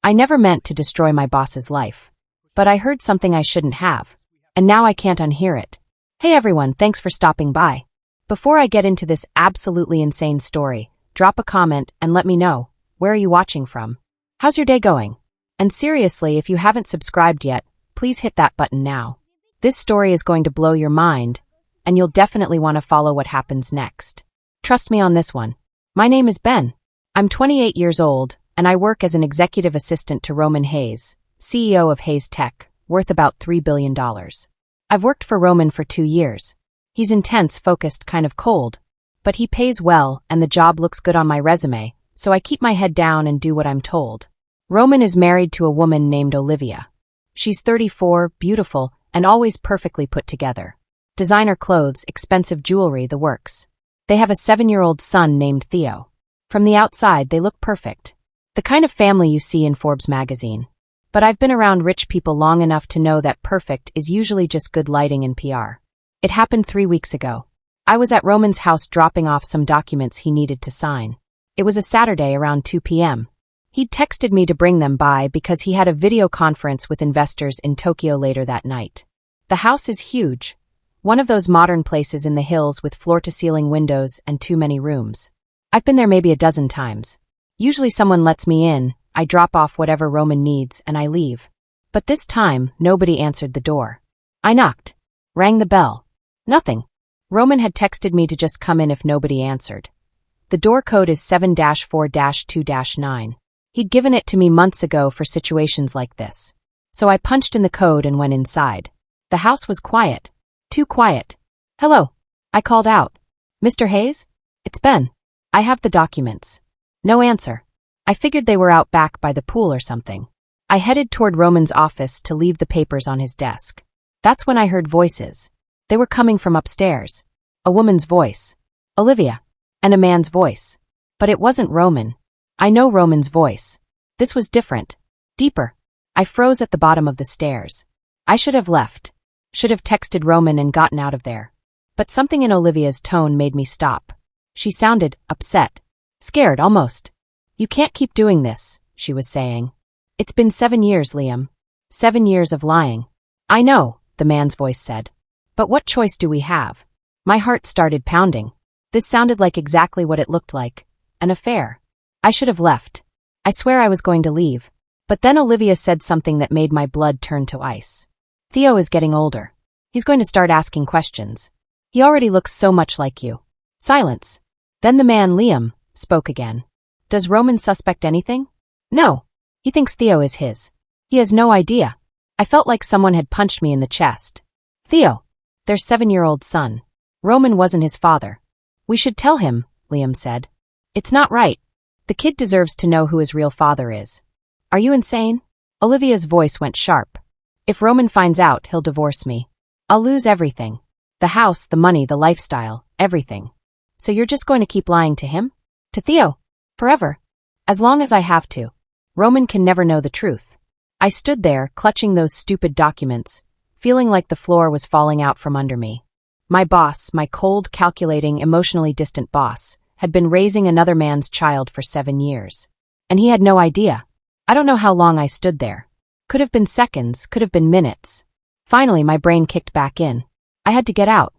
I never meant to destroy my boss's life. But I heard something I shouldn't have. And now I can't unhear it. Hey everyone, thanks for stopping by. Before I get into this absolutely insane story, drop a comment and let me know, where are you watching from? How's your day going? And seriously, if you haven't subscribed yet, please hit that button now. This story is going to blow your mind, and you'll definitely want to follow what happens next. Trust me on this one. My name is Ben. I'm 28 years old, and I work as an executive assistant to Roman Hayes, CEO of Hayes Tech, worth about $3 billion. I've worked for Roman for 2 years. He's intense, focused, kind of cold. But he pays well, and the job looks good on my resume, so I keep my head down and do what I'm told. Roman is married to a woman named Olivia. She's 34, beautiful, and always perfectly put together. Designer clothes, expensive jewelry, the works. They have a 7-year-old son named Theo. From the outside, they look perfect. The kind of family you see in Forbes magazine. But I've been around rich people long enough to know that perfect is usually just good lighting and PR. It happened 3 weeks ago. I was at Roman's house dropping off some documents he needed to sign. It was a Saturday around 2 p.m. He'd texted me to bring them by because he had a video conference with investors in Tokyo later that night. The house is huge. One of those modern places in the hills with floor-to-ceiling windows and too many rooms. I've been there maybe a dozen times. Usually someone lets me in, I drop off whatever Roman needs, and I leave. But this time, nobody answered the door. I knocked. Rang the bell. Nothing. Roman had texted me to just come in if nobody answered. The door code is 7-4-2-9. He'd given it to me months ago for situations like this. So I punched in the code and went inside. The house was quiet. Too quiet. Hello. I called out. Mr. Hayes? It's Ben. I have the documents. No answer. I figured they were out back by the pool or something. I headed toward Roman's office to leave the papers on his desk. That's when I heard voices. They were coming from upstairs. A woman's voice. Olivia. And a man's voice. But it wasn't Roman. I know Roman's voice. This was different. Deeper. I froze at the bottom of the stairs. I should have left. Should have texted Roman and gotten out of there. But something in Olivia's tone made me stop. She sounded upset. Scared, almost. You can't keep doing this, she was saying. It's been 7 years, Liam. 7 years of lying. I know, the man's voice said. But what choice do we have? My heart started pounding. This sounded like exactly what it looked like. An affair. I should have left. I swear I was going to leave. But then Olivia said something that made my blood turn to ice. Theo is getting older. He's going to start asking questions. He already looks so much like you. Silence. Then the man, Liam, spoke again. Does Roman suspect anything? No. He thinks Theo is his. He has no idea. I felt like someone had punched me in the chest. Theo. Their 7-year-old son. Roman wasn't his father. We should tell him, Liam said. It's not right. The kid deserves to know who his real father is. Are you insane? Olivia's voice went sharp. If Roman finds out, he'll divorce me. I'll lose everything. The house, the money, the lifestyle, everything. So you're just going to keep lying to him? To Theo? Forever? As long as I have to. Roman can never know the truth. I stood there, clutching those stupid documents, feeling like the floor was falling out from under me. My boss, my cold, calculating, emotionally distant boss, had been raising another man's child for 7 years. And he had no idea. I don't know how long I stood there. Could have been seconds, could have been minutes. Finally, my brain kicked back in. I had to get out.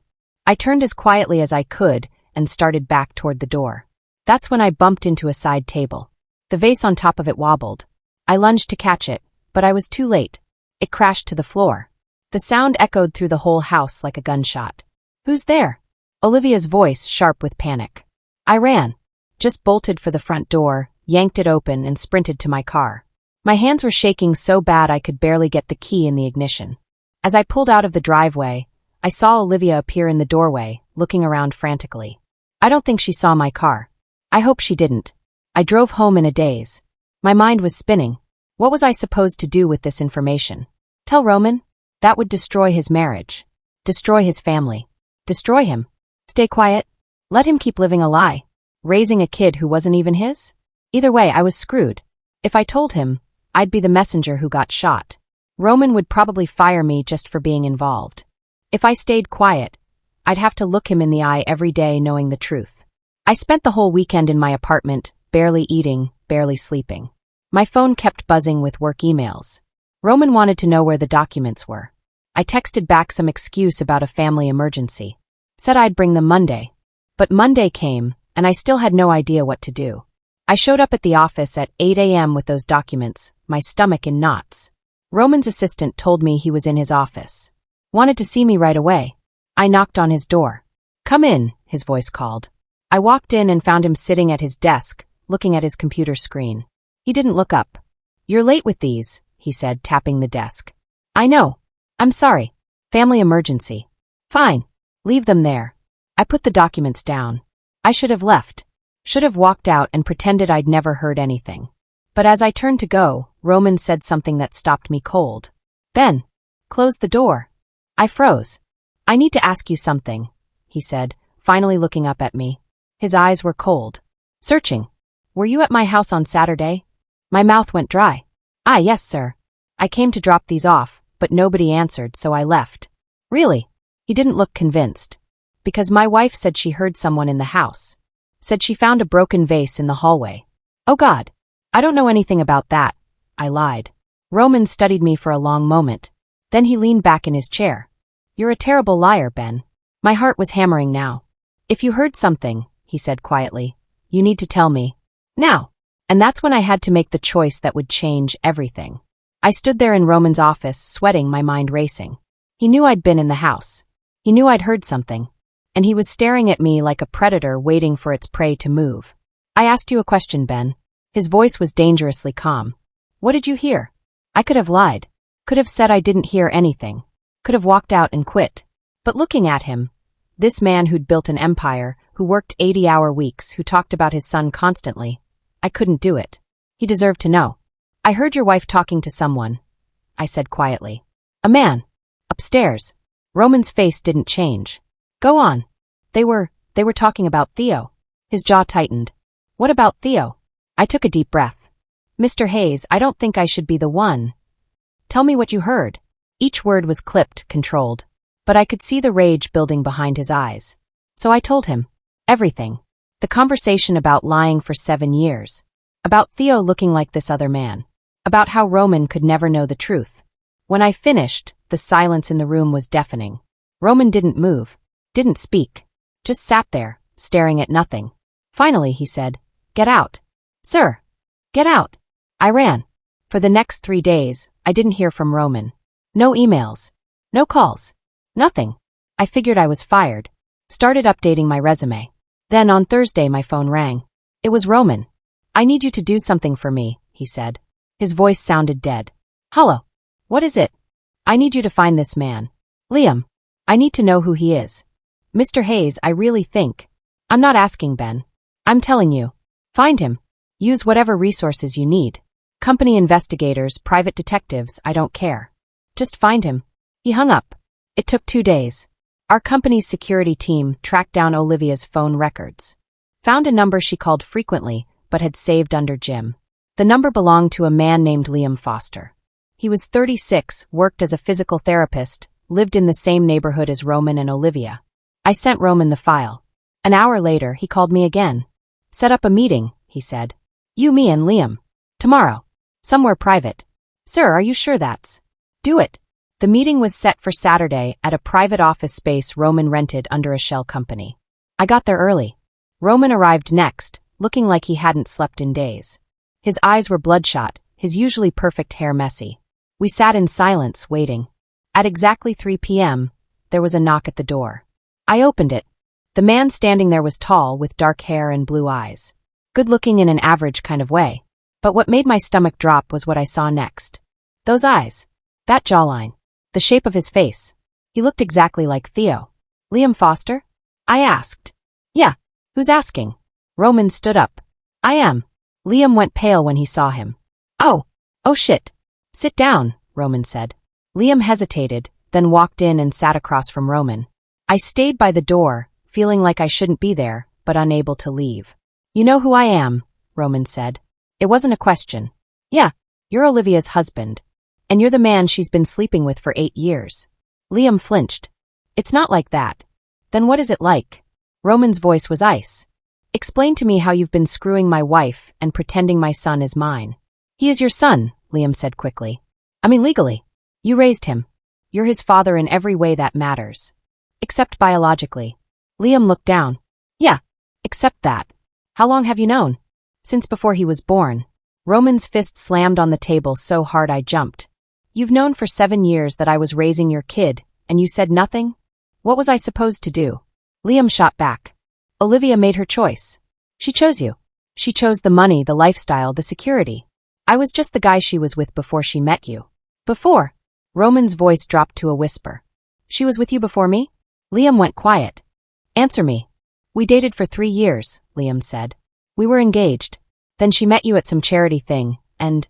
I turned as quietly as I could and started back toward the door. That's when I bumped into a side table. The vase on top of it wobbled. I lunged to catch it, but I was too late. It crashed to the floor. The sound echoed through the whole house like a gunshot. Who's there? Olivia's voice, sharp with panic. I ran. Just bolted for the front door, yanked it open, and sprinted to my car. My hands were shaking so bad I could barely get the key in the ignition. As I pulled out of the driveway, I saw Olivia appear in the doorway, looking around frantically. I don't think she saw my car. I hope she didn't. I drove home in a daze. My mind was spinning. What was I supposed to do with this information? Tell Roman? That would destroy his marriage. Destroy his family. Destroy him. Stay quiet. Let him keep living a lie. Raising a kid who wasn't even his? Either way, I was screwed. If I told him, I'd be the messenger who got shot. Roman would probably fire me just for being involved. If I stayed quiet, I'd have to look him in the eye every day knowing the truth. I spent the whole weekend in my apartment, barely eating, barely sleeping. My phone kept buzzing with work emails. Roman wanted to know where the documents were. I texted back some excuse about a family emergency. Said I'd bring them Monday. But Monday came, and I still had no idea what to do. I showed up at the office at 8 a.m. with those documents, my stomach in knots. Roman's assistant told me he was in his office. Wanted to see me right away. I knocked on his door. "Come in," his voice called. I walked in and found him sitting at his desk, looking at his computer screen. He didn't look up. "You're late with these," he said, tapping the desk. "I know. I'm sorry. Family emergency." "Fine. Leave them there." I put the documents down. I should have left. Should have walked out and pretended I'd never heard anything. But as I turned to go, Roman said something that stopped me cold. "Ben, close the door." I froze. "I need to ask you something," he said, finally looking up at me. His eyes were cold. Searching. "Were you at my house on Saturday?" My mouth went dry. "Ah, yes, sir. I came to drop these off, but nobody answered, so I left." "Really?" He didn't look convinced. "Because my wife said she heard someone in the house. Said she found a broken vase in the hallway." "Oh God. I don't know anything about that," I lied. Roman studied me for a long moment. Then he leaned back in his chair. "You're a terrible liar, Ben." My heart was hammering now. "If you heard something," he said quietly, "you need to tell me. Now." And that's when I had to make the choice that would change everything. I stood there in Roman's office, sweating, my mind racing. He knew I'd been in the house. He knew I'd heard something. And he was staring at me like a predator waiting for its prey to move. "I asked you a question, Ben." His voice was dangerously calm. "What did you hear?" I could have lied. Could have said I didn't hear anything. Could have walked out and quit. But looking at him, this man who'd built an empire, who worked 80-hour weeks, who talked about his son constantly, I couldn't do it. He deserved to know. "I heard your wife talking to someone," I said quietly. "A man. Upstairs." Roman's face didn't change. "Go on." They were talking about Theo." His jaw tightened. "What about Theo?" I took a deep breath. "Mr. Hayes, I don't think I should be the one." "Tell me what you heard." Each word was clipped, controlled. But I could see the rage building behind his eyes. So I told him. Everything. The conversation about lying for 7 years. About Theo looking like this other man. About how Roman could never know the truth. When I finished, the silence in the room was deafening. Roman didn't move. Didn't speak. Just sat there, staring at nothing. Finally, he said, "Get out." "Sir." "Get out." I ran. For the next 3 days, I didn't hear from Roman. No emails. No calls. Nothing. I figured I was fired. Started updating my resume. Then on Thursday my phone rang. It was Roman. "I need you to do something for me," he said. His voice sounded dead. "Hello. What is it?" "I need you to find this man. Liam. I need to know who he is." "Mr. Hayes, I really think." "I'm not asking, Ben. I'm telling you. Find him. Use whatever resources you need. Company investigators, private detectives, I don't care. Just find him." He hung up. It took 2 days. Our company's security team tracked down Olivia's phone records. Found a number she called frequently, but had saved under Jim. The number belonged to a man named Liam Foster. He was 36, worked as a physical therapist, lived in the same neighborhood as Roman and Olivia. I sent Roman the file. An hour later, he called me again. "Set up a meeting," he said. "You, me, and Liam. Tomorrow. Somewhere private." "Sir, are you sure that's?" "Do it." The meeting was set for Saturday at a private office space Roman rented under a shell company. I got there early. Roman arrived next, looking like he hadn't slept in days. His eyes were bloodshot, his usually perfect hair messy. We sat in silence, waiting. At exactly 3 p.m., there was a knock at the door. I opened it. The man standing there was tall, with dark hair and blue eyes. Good-looking in an average kind of way. But what made my stomach drop was what I saw next. Those eyes. That jawline. The shape of his face. He looked exactly like Theo. "Liam Foster?" I asked. "Yeah. Who's asking?" Roman stood up. "I am." Liam went pale when he saw him. Oh shit. "Sit down," Roman said. Liam hesitated, then walked in and sat across from Roman. I stayed by the door, feeling like I shouldn't be there, but unable to leave. "You know who I am," Roman said. It wasn't a question. "Yeah, you're Olivia's husband. And you're the man she's been sleeping with for 8 years. Liam flinched. "It's not like that." "Then what is it like?" Roman's voice was ice. "Explain to me how you've been screwing my wife and pretending my son is mine." He is your son, Liam said quickly. I mean legally. You raised him. You're his father in every way that matters. Except biologically. Liam looked down. Yeah, except that. How long have you known? Since before he was born. Roman's fist slammed on the table so hard I jumped. You've known for 7 years that I was raising your kid, and you said nothing? What was I supposed to do? Liam shot back. Olivia made her choice. She chose you. She chose the money, the lifestyle, the security. I was just the guy she was with before she met you. Before? Roman's voice dropped to a whisper. She was with you before me? Liam went quiet. Answer me. We dated for 3 years, Liam said. We were engaged. Then she met you at some charity thing, and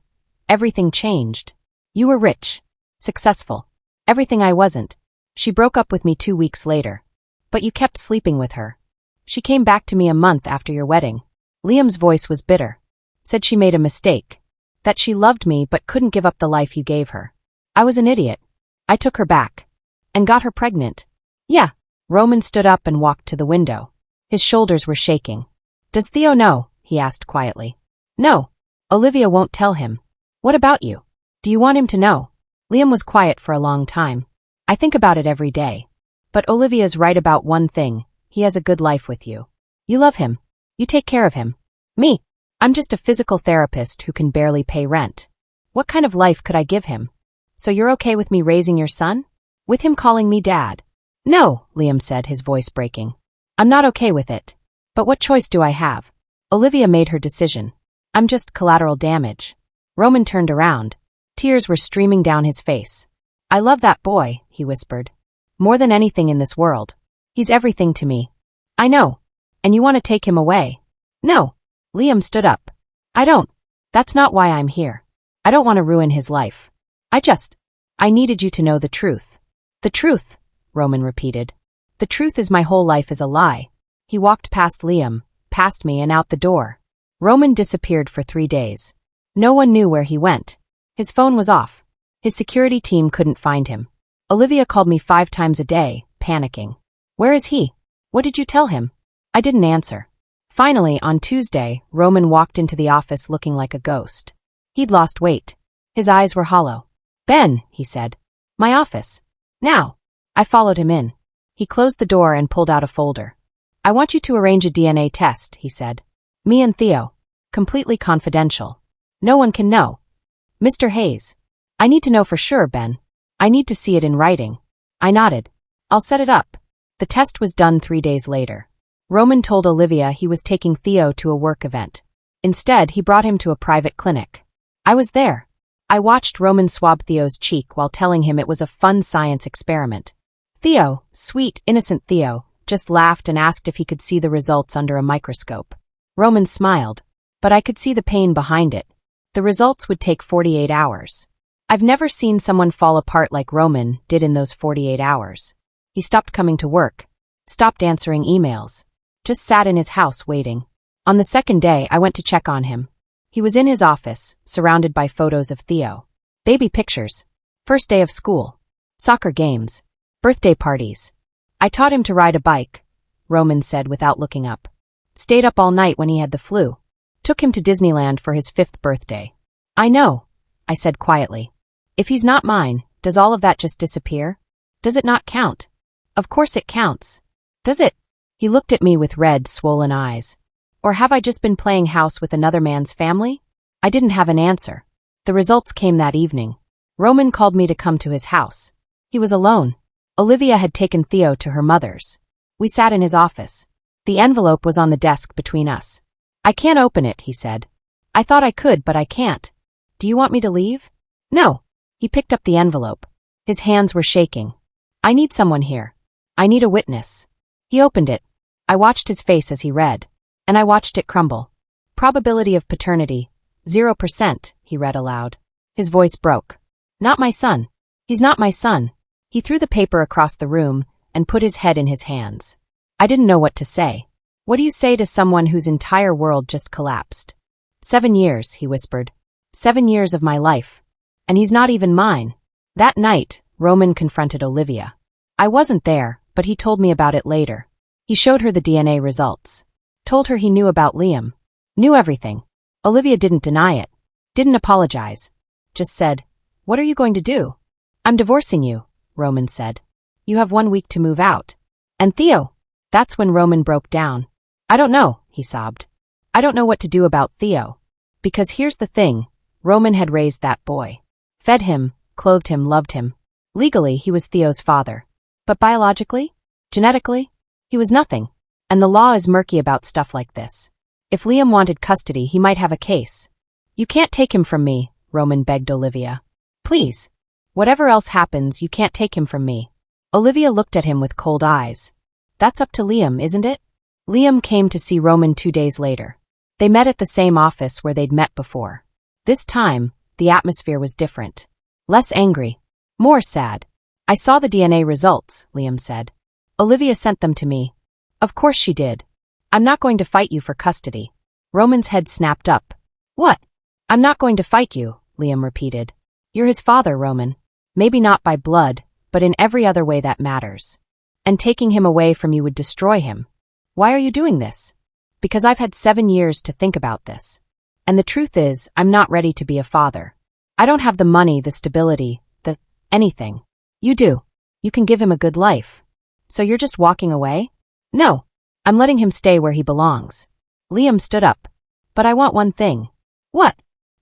everything changed. You were rich. Successful. Everything I wasn't. She broke up with me 2 weeks later. But you kept sleeping with her. She came back to me a month after your wedding. Liam's voice was bitter. Said she made a mistake. That she loved me but couldn't give up the life you gave her. I was an idiot. I took her back. And got her pregnant. Yeah. Roman stood up and walked to the window. His shoulders were shaking. Does Theo know? He asked quietly. No. Olivia won't tell him. What about you? Do you want him to know? Liam was quiet for a long time. I think about it every day. But Olivia's right about one thing. He has a good life with you. You love him. You take care of him. Me? I'm just a physical therapist who can barely pay rent. What kind of life could I give him? So you're okay with me raising your son? With him calling me dad? No, Liam said, his voice breaking. I'm not okay with it. But what choice do I have? Olivia made her decision. I'm just collateral damage. Roman turned around. Tears were streaming down his face. I love that boy, he whispered. More than anything in this world. He's everything to me. I know. And you want to take him away? No. Liam stood up. I don't. That's not why I'm here. I don't want to ruin his life. I needed you to know the truth. The truth, Roman repeated. The truth is my whole life is a lie. He walked past Liam, past me and out the door. Roman disappeared for 3 days. No one knew where he went. His phone was off. His security team couldn't find him. Olivia called me 5 times a day, panicking. Where is he? What did you tell him? I didn't answer. Finally, on Tuesday, Roman walked into the office looking like a ghost. He'd lost weight. His eyes were hollow. Ben, he said. My office. Now. I followed him in. He closed the door and pulled out a folder. I want you to arrange a DNA test, he said. Me and Theo. Completely confidential. No one can know. Mr. Hayes. I need to know for sure, Ben. I need to see it in writing. I nodded. I'll set it up. The test was done 3 days later. Roman told Olivia he was taking Theo to a work event. Instead, he brought him to a private clinic. I was there. I watched Roman swab Theo's cheek while telling him it was a fun science experiment. Theo, sweet, innocent Theo, just laughed and asked if he could see the results under a microscope. Roman smiled. But I could see the pain behind it. The results would take 48 hours. I've never seen someone fall apart like Roman did in those 48 hours. He stopped coming to work. Stopped answering emails. Just sat in his house waiting. On the second day, I went to check on him. He was in his office, surrounded by photos of Theo. Baby pictures. First day of school. Soccer games. Birthday parties. I taught him to ride a bike, Roman said without looking up. Stayed up all night when he had the flu. Took him to Disneyland for his 5th birthday. I know, I said quietly. If he's not mine, does all of that just disappear? Does it not count? Of course it counts. Does it? He looked at me with red, swollen eyes. Or have I just been playing house with another man's family? I didn't have an answer. The results came that evening. Roman called me to come to his house. He was alone. Olivia had taken Theo to her mother's. We sat in his office. The envelope was on the desk between us. I can't open it, he said. I thought I could, but I can't. Do you want me to leave? No. He picked up the envelope. His hands were shaking. I need someone here. I need a witness. He opened it. I watched his face as he read. And I watched it crumble. Probability of paternity, 0%, he read aloud. His voice broke. Not my son. He's not my son. He threw the paper across the room and put his head in his hands. I didn't know what to say. What do you say to someone whose entire world just collapsed? 7 years, he whispered. 7 years of my life. And he's not even mine. That night, Roman confronted Olivia. I wasn't there, but he told me about it later. He showed her the DNA results. Told her he knew about Liam. Knew everything. Olivia didn't deny it. Didn't apologize. Just said, "What are you going to do?" "I'm divorcing you," Roman said. "You have 1 week to move out." "And Theo?" That's when Roman broke down. "I don't know," he sobbed. "I don't know what to do about Theo. Because here's the thing, Roman had raised that boy. Fed him, clothed him, loved him. Legally, he was Theo's father. But biologically? Genetically? He was nothing. And the law is murky about stuff like this. If Liam wanted custody, he might have a case. "You can't take him from me," Roman begged Olivia. "Please. Whatever else happens, you can't take him from me." Olivia looked at him with cold eyes. "That's up to Liam, isn't it?" Liam came to see Roman 2 days later. They met at the same office where they'd met before. This time, the atmosphere was different. Less angry. More sad. "I saw the DNA results," Liam said. "Olivia sent them to me." "Of course she did. I'm not going to fight you for custody." Roman's head snapped up. "What?" "I'm not going to fight you," Liam repeated. "You're his father, Roman. Maybe not by blood, but in every other way that matters. And taking him away from you would destroy him. Why are you doing this?" "Because I've had 7 years to think about this. And the truth is, I'm not ready to be a father. I don't have the money, the stability, anything. You do. You can give him a good life. So you're just walking away?" "No. I'm letting him stay where he belongs." Liam stood up. "But I want one thing." "What?"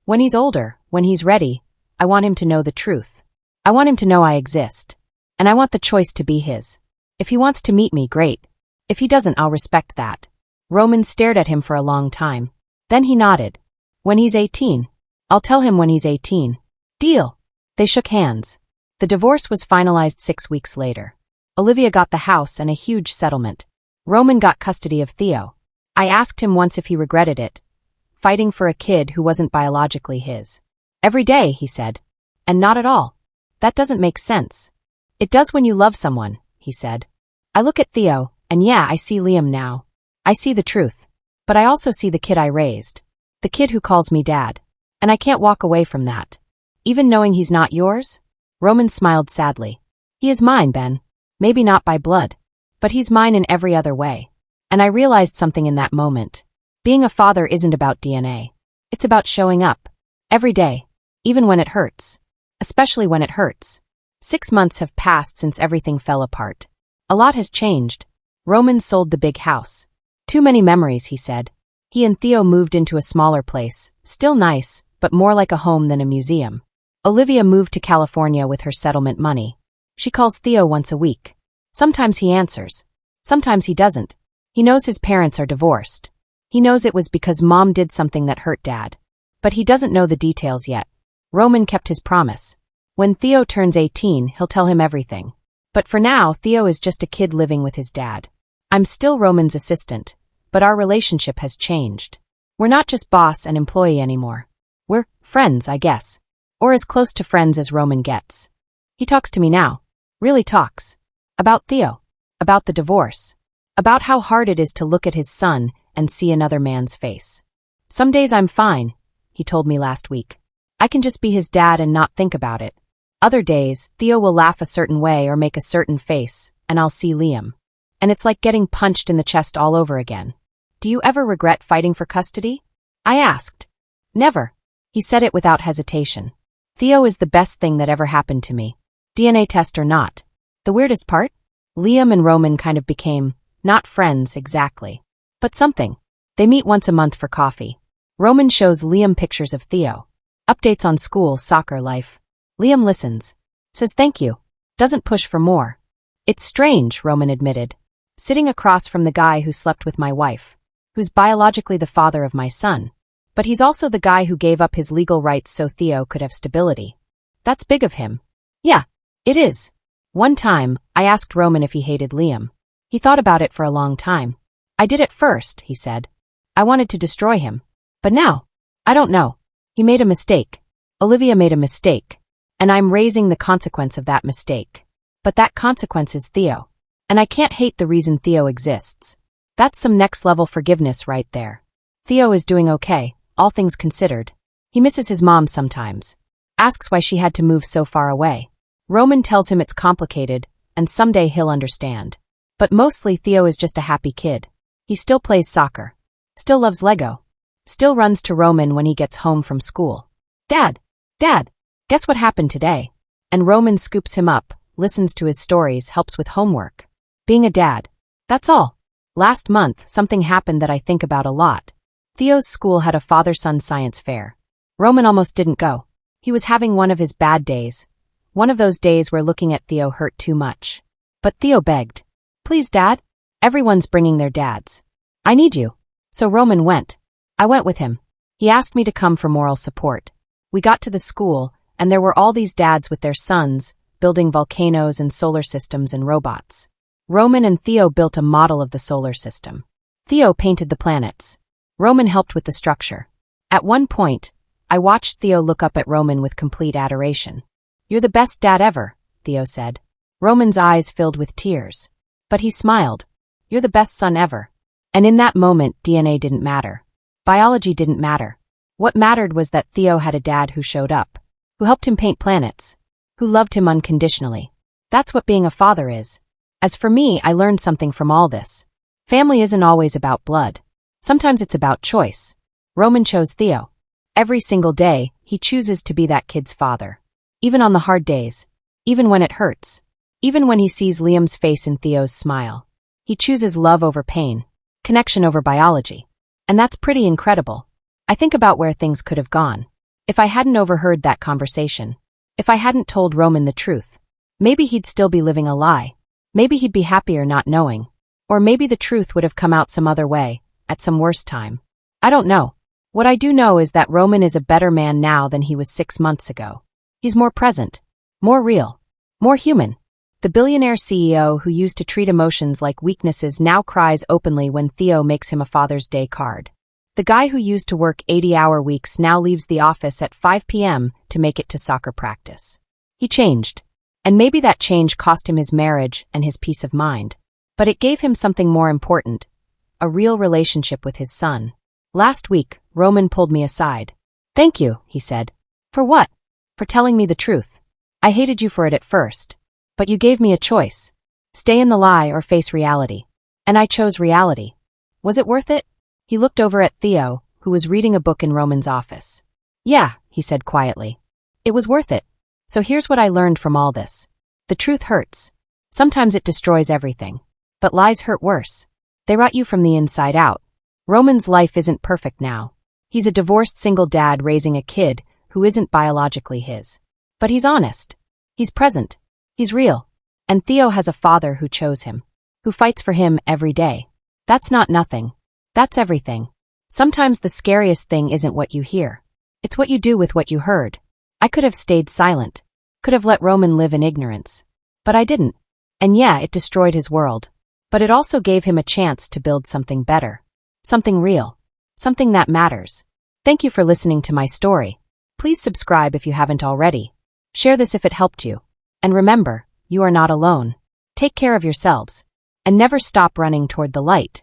"When he's older, when he's ready, I want him to know the truth. I want him to know I exist. And I want the choice to be his. If he wants to meet me, great. If he doesn't, I'll respect that." Roman stared at him for a long time. Then he nodded. "When he's 18. I'll tell him when he's 18. Deal." They shook hands. The divorce was finalized 6 weeks later. Olivia got the house and a huge settlement. Roman got custody of Theo. I asked him once if he regretted it. Fighting for a kid who wasn't biologically his. "Every day," he said. "And not at all. That doesn't make sense." "It does when you love someone," he said. "I look at Theo, and yeah, I see Liam now. I see the truth. But I also see the kid I raised. The kid who calls me dad. And I can't walk away from that. Even knowing he's not yours?" Roman smiled sadly. "He is mine, Ben. Maybe not by blood. But he's mine in every other way." And I realized something in that moment. Being a father isn't about DNA. It's about showing up. Every day. Even when it hurts. Especially when it hurts. 6 months have passed since everything fell apart. A lot has changed. Roman sold the big house. "Too many memories," he said. He and Theo moved into a smaller place. Still nice, but more like a home than a museum. Olivia moved to California with her settlement money. She calls Theo once a week. Sometimes he answers. Sometimes he doesn't. He knows his parents are divorced. He knows it was because mom did something that hurt dad. But he doesn't know the details yet. Roman kept his promise. When Theo turns 18, he'll tell him everything. But for now, Theo is just a kid living with his dad. I'm still Roman's assistant, but our relationship has changed. We're not just boss and employee anymore. We're friends, I guess. Or as close to friends as Roman gets. He talks to me now. Really talks. About Theo. About the divorce. About how hard it is to look at his son and see another man's face. "Some days I'm fine," he told me last week. "I can just be his dad and not think about it. Other days, Theo will laugh a certain way or make a certain face, and I'll see Liam. And it's like getting punched in the chest all over again." "Do you ever regret fighting for custody?" I asked. "Never." He said it without hesitation. "Theo is the best thing that ever happened to me. DNA test or not. The weirdest part? Liam and Roman kind of became, not friends exactly, but something. They meet once a month for coffee. Roman shows Liam pictures of Theo. Updates on school, soccer, life. Liam listens. Says thank you. Doesn't push for more. "It's strange," Roman admitted. "Sitting across from the guy who slept with my wife, who's biologically the father of my son. But he's also the guy who gave up his legal rights so Theo could have stability. That's big of him." "Yeah, it is." One time, I asked Roman if he hated Liam. He thought about it for a long time. "I did at first," he said. "I wanted to destroy him. But now, I don't know. He made a mistake. Olivia made a mistake. And I'm raising the consequence of that mistake. But that consequence is Theo. And I can't hate the reason Theo exists. That's some next-level forgiveness right there. Theo is doing okay, all things considered. He misses his mom sometimes. Asks why she had to move so far away. Roman tells him it's complicated, and someday he'll understand. But mostly Theo is just a happy kid. He still plays soccer. Still loves Lego. Still runs to Roman when he gets home from school. Dad! Dad! Guess what happened today? And Roman scoops him up, listens to his stories, helps with homework. Being a dad. That's all. Last month, something happened that I think about a lot. Theo's school had a father-son science fair. Roman almost didn't go. He was having one of his bad days. One of those days where looking at Theo hurt too much. But Theo begged. Please, Dad. Everyone's bringing their dads. I need you. So Roman went. I went with him. He asked me to come for moral support. We got to the school, and there were all these dads with their sons, building volcanoes and solar systems and robots. Roman and Theo built a model of the solar system. Theo painted the planets. Roman helped with the structure. At one point, I watched Theo look up at Roman with complete adoration. You're the best dad ever, Theo said. Roman's eyes filled with tears. But he smiled. You're the best son ever. And in that moment, DNA didn't matter. Biology didn't matter. What mattered was that Theo had a dad who showed up, who helped him paint planets, who loved him unconditionally. That's what being a father is. As for me, I learned something from all this. Family isn't always about blood. Sometimes it's about choice. Roman chose Theo. Every single day, he chooses to be that kid's father. Even on the hard days. Even when it hurts. Even when he sees Liam's face in Theo's smile. He chooses love over pain. Connection over biology. And that's pretty incredible. I think about where things could have gone. If I hadn't overheard that conversation. If I hadn't told Roman the truth. Maybe he'd still be living a lie. Maybe he'd be happier not knowing. Or maybe the truth would have come out some other way, at some worse time. I don't know. What I do know is that Roman is a better man now than he was 6 months ago. He's more present. More real. More human. The billionaire CEO who used to treat emotions like weaknesses now cries openly when Theo makes him a Father's Day card. The guy who used to work 80-hour weeks now leaves the office at 5 p.m. to make it to soccer practice. He changed. And maybe that change cost him his marriage and his peace of mind. But it gave him something more important. A real relationship with his son. Last week, Roman pulled me aside. Thank you, he said. For what? For telling me the truth. I hated you for it at first. But you gave me a choice. Stay in the lie or face reality. And I chose reality. Was it worth it? He looked over at Theo, who was reading a book in Roman's office. Yeah, he said quietly. It was worth it. So here's what I learned from all this. The truth hurts. Sometimes it destroys everything. But lies hurt worse. They rot you from the inside out. Roman's life isn't perfect now. He's a divorced single dad raising a kid who isn't biologically his. But he's honest. He's present. He's real. And Theo has a father who chose him. Who fights for him every day. That's not nothing. That's everything. Sometimes the scariest thing isn't what you hear. It's what you do with what you heard. I could have stayed silent. Could have let Roman live in ignorance. But I didn't. And yeah, it destroyed his world. But it also gave him a chance to build something better. Something real. Something that matters. Thank you for listening to my story. Please subscribe if you haven't already. Share this if it helped you. And remember, you are not alone. Take care of yourselves. And never stop running toward the light.